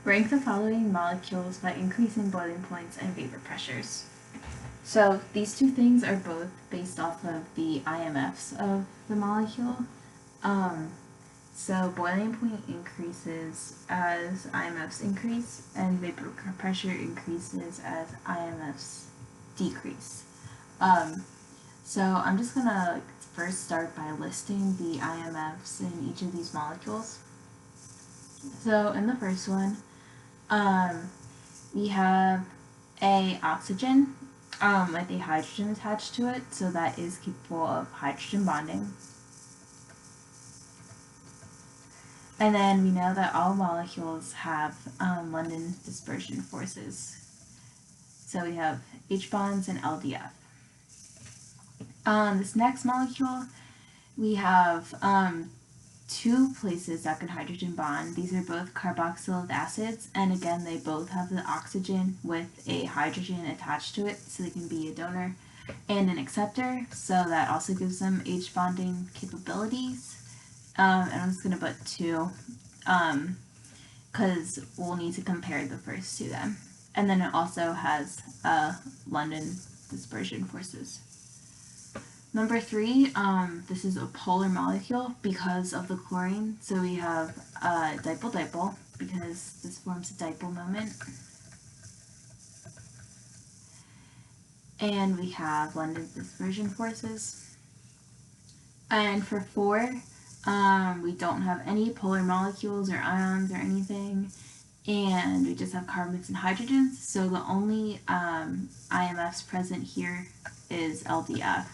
Rank the following molecules by increasing boiling points and vapor pressures. So these two things are both based off of the IMFs of the molecule. So boiling point increases as IMFs increase, and vapor pressure increases as IMFs decrease. So I'm just gonna first start by listing the IMFs in each of these molecules. So in the first one, we have a oxygen with a hydrogen attached to it, so that is capable of hydrogen bonding. And then we know that all molecules have London dispersion forces. So we have H bonds and LDF. This next molecule, we have two places that can hydrogen bond. These are both carboxylic acids, and again, they both have the oxygen with a hydrogen attached to it, so they can be a donor and an acceptor, so that also gives them H bonding capabilities. And I'm just going to put two, because we'll need to compare the first to them. And then it also has London dispersion forces. Number 3, this is a polar molecule because of the chlorine. So we have dipole-dipole because this forms a dipole moment. And we have London dispersion forces. And for 4, we don't have any polar molecules or ions or anything, and we just have carbons and hydrogens, so the only IMFs present here is LDF.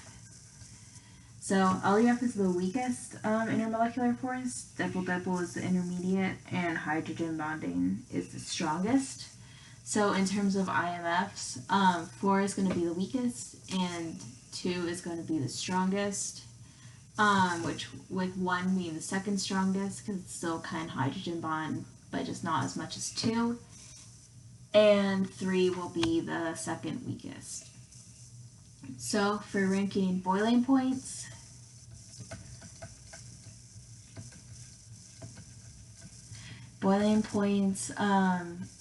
So LDF is the weakest intermolecular force, dipole-dipole is the intermediate, and hydrogen bonding is the strongest. So in terms of IMFs, 4 is going to be the weakest, and 2 is going to be the strongest. Which with 1 being the second strongest because it still can hydrogen bond, but just not as much as 2. And 3 will be the second weakest. So for ranking boiling points,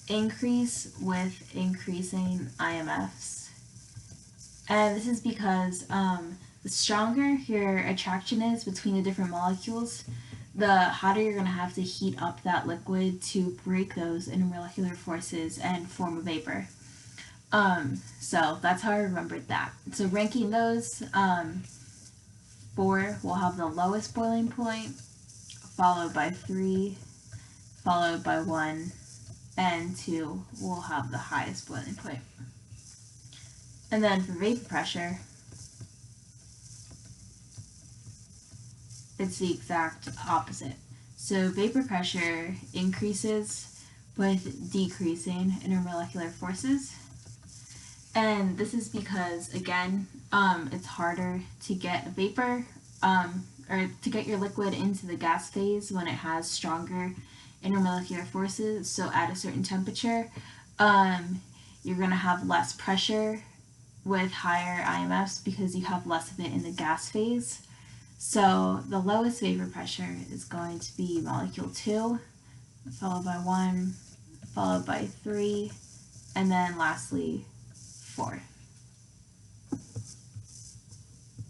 increase with increasing IMFs. And this is because the stronger your attraction is between the different molecules, the hotter you're going to have to heat up that liquid to break those intermolecular forces and form a vapor. So that's how I remembered that. So ranking those, 4 will have the lowest boiling point, followed by 3, followed by 1, and 2 will have the highest boiling point. And then for vapor pressure, it's the exact opposite. So vapor pressure increases with decreasing intermolecular forces. And this is because, again, it's harder to get a vapor, or to get your liquid into the gas phase when it has stronger intermolecular forces. So at a certain temperature, you're going to have less pressure with higher IMFs because you have less of it in the gas phase. So the lowest vapor pressure is going to be molecule 2, followed by 1, followed by 3, and then lastly 4.